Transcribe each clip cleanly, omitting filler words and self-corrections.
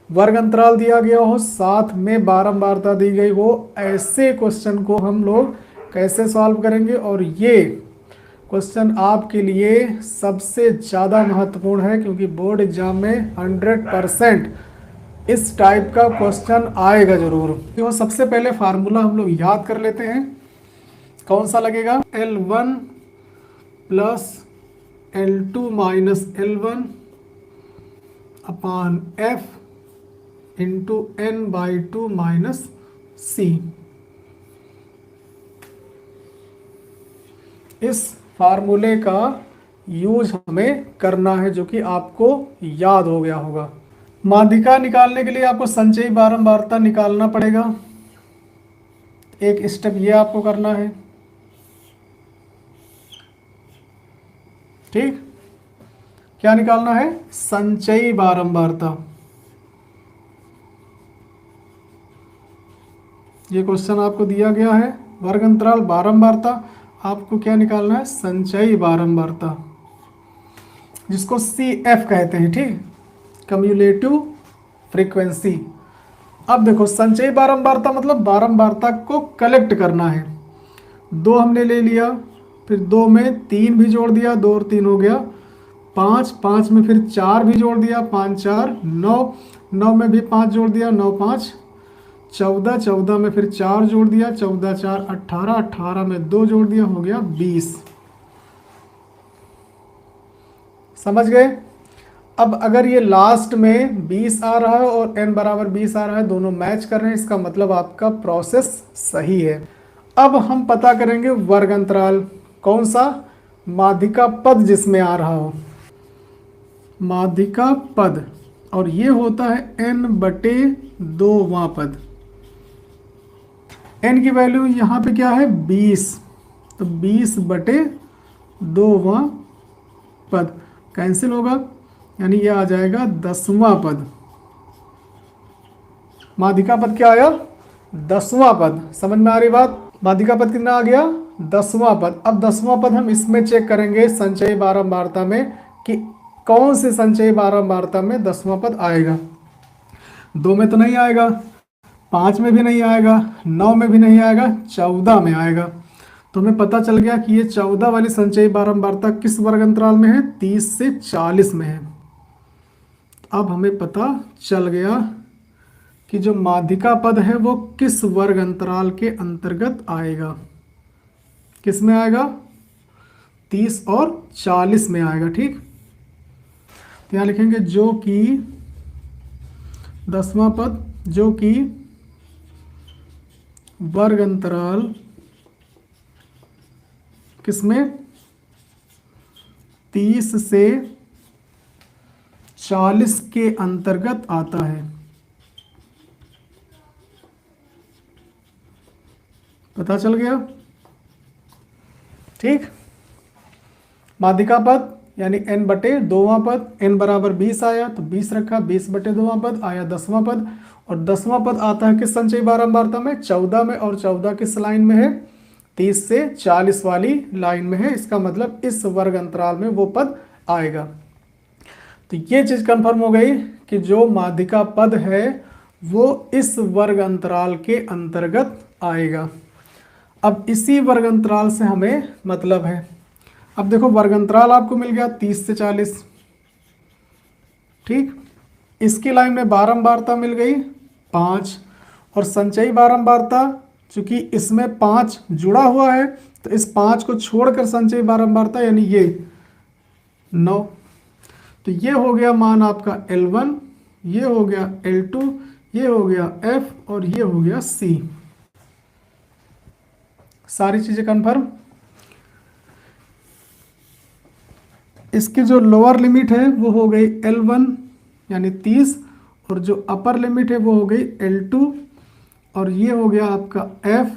वर्ग अंतराल दिया गया हो, साथ में बारंबारता दी गई हो, ऐसे क्वेश्चन को हम लोग कैसे सॉल्व करेंगे। और ये क्वेश्चन आपके लिए सबसे ज़्यादा महत्वपूर्ण है, क्योंकि बोर्ड एग्जाम में 100% इस टाइप का क्वेश्चन आएगा जरूर। तो सबसे पहले फार्मूला हम लोग याद कर लेते हैं। कौन सा लगेगा? L1 plus L2 minus L1 अपान F into N/2 minus C। इस फार्मूले का यूज हमें करना है, जो कि आपको याद हो गया होगा। माध्यिका निकालने के लिए आपको संचयी बारंबारता निकालना पड़ेगा। एक स्टेप ये आपको करना है, ठीक। क्या निकालना है? संचयी बारंबारता। ये क्वेश्चन आपको दिया गया है, वर्ग अंतराल बारंबारता, आपको क्या निकालना है? संचयी बारंबारता, जिसको CF कहते हैं, ठीक, कम्युलेटिव फ्रीक्वेंसी। अब देखो, संचयी बारंबारता मतलब बारंबारता को कलेक्ट करना है। 2 हमने ले लिया, फिर 2 में 3 भी जोड़ दिया, 2 और 3 हो गया 5, 5 में फिर 4 भी जोड़ दिया, 5 4 9, 9 में भी 5 जोड़ दिया, 9 5 14, 14 में फिर 4 जोड़ दिया, 14 4 18, 18 में 2 जोड़ दिया, हो गया 20। समझ गए? अब अगर ये लास्ट में 20 आ रहा है और n बराबर 20 आ रहा है, दोनों मैच कर रहे हैं, इसका मतलब आपका प्रोसेस सही है। अब हम पता करेंगे वर्ग अंतराल। कौन सा? माध्यिका पद जिसमें आ रहा हो, माध्यिका पद, और ये होता है n/2वां पद। n की वैल्यू यहाँ पे क्या है? 20, तो 20/2वां पद कैंसिल होगा, यानी ये आ जाएगा 10वां पद। माध्यिका पद क्या आया? 10वां पद। समझ में आ रही बात? माध्यिका पद कितना आ गया? 10वां पद। अब 10वां पद हम इसमें चेक करेंगे संचयी बारंबारता में, कि कौन से संचयी बारंबारता में 10वां पद आएगा। 2 में तो नहीं आएगा, 5 में भी नहीं आएगा, 9 में भी नहीं आएगा, 14 में आएगा। तो हमें पता चल गया कि ये 14 वाली संचयी बारंबारता किस वर्ग अंतराल में है? 30 से 40 में है। अब हमें पता चल गया कि जो माध्यिका पद है वो किस वर्ग अंतराल के अंतर्गत आएगा। किस में आएगा? 30 और 40 में आएगा, ठीक। तो यहाँ लिखेंगे जो कि 10वां पद, जो कि वर्ग अंतराल किसमें? 30 से 40 के अंतर्गत आता है। पता चल गया, ठीक। माध्यिका पद यानी n/2वां पद, n बराबर 20 आया तो 20 रखा, 20/2वां पद आया 10वां पद, और 10वां पद आता है किस संचयी बारंबारता में? 14 में, और 14 किस लाइन में है? 30 से 40 वाली लाइन में है। इसका मतलब इस वर्ग अंतराल में वो पद आएगा। तो ये चीज कंफर्म हो गई कि जो माध्यिका पद है वो इस वर्ग अंतराल के अंतर्गत आएगा। अब इसी वर्ग अंतराल से हमें मतलब है। अब देखो, वर्ग अंतराल आपको मिल गया 30 से 40, ठीक। इसकी लाइन में बारंबारता मिल गई 5, और संचयी बारंबारता, चूंकि इसमें 5 जुड़ा हुआ है तो इस 5 को छोड़कर संचयी बारंबारता यानी ये 9। तो ये हो गया मान आपका L1, ये हो गया L2, ये हो गया F, और ये हो गया C। सारी चीजें कंफर्म। इसकी जो लोअर लिमिट है वो हो गई L1 यानी 30, और जो अपर लिमिट है वो हो गई L2, और ये हो गया आपका F,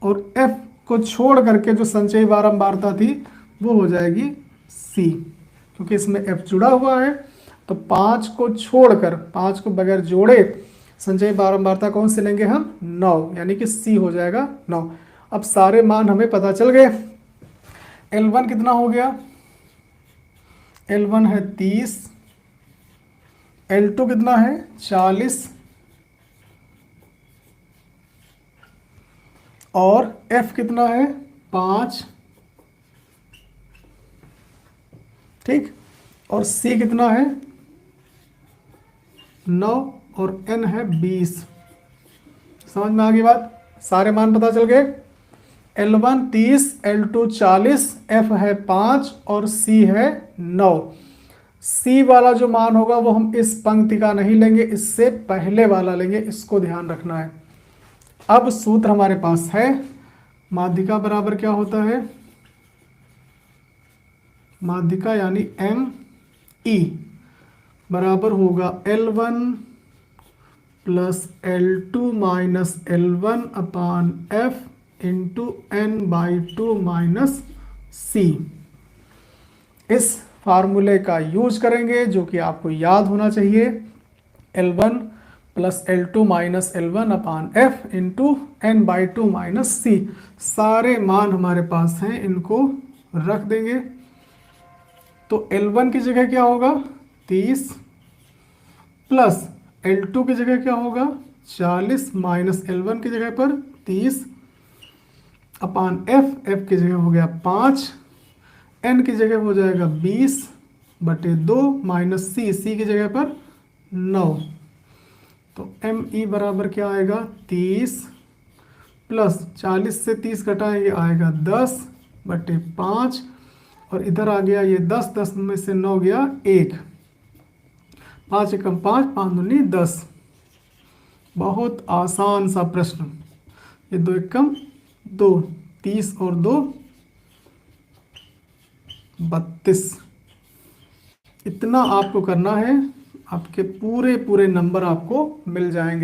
और F को छोड़ करके जो संचयी बारंबारता थी वो हो जाएगी C, क्योंकि इसमें F जुड़ा हुआ है। तो 5 को छोड़कर, 5 को बगैर जोड़े संचयी बारंबारता कौन से लेंगे हम? 9, यानी कि C हो जाएगा 9। अब सारे मान हमें पता चल गए। L1 कितना हो गया? L1 है 30 L2 कितना है 40 और F कितना है 5, ठीक, और C कितना है 9 और N है 20। समझ में आ गई बात? सारे मान पता चल गए। L1 30, L2 40, F है 5 और C है 9। C वाला जो मान होगा वो हम इस पंक्ति का नहीं लेंगे, इससे पहले वाला लेंगे, इसको ध्यान रखना है। अब सूत्र हमारे पास है, माध्यिका बराबर क्या होता है, माध्यिका यानी ME बराबर होगा L1 plus L2 minus L1 अपान F into N/2 minus C। इस फार्मूले का यूज करेंगे जो कि आपको याद होना चाहिए, L1 plus L2 minus L1 अपान F into N/2 minus C। सारे मान हमारे पास हैं, इनको रख देंगे। तो L1 की जगह क्या होगा 30 प्लस L2 की जगह क्या होगा 40 माइनस L1 की जगह पर 30 अपान F की जगह हो गया 5, N की जगह हो जाएगा 20/2 माइनस C की जगह पर 9। तो ME बराबर क्या आएगा 30 प्लस 40 से 30 घटाएंगे आएगा 10/5 और इधर आ गया ये 10, 10 में से 9 गया 1, 5 एकम 5, 5 दूनी 10। बहुत आसान सा प्रश्न। ये 2 एकम 2, 30 और 2 32। इतना आपको करना है, आपके पूरे नंबर आपको मिल जाएंगे।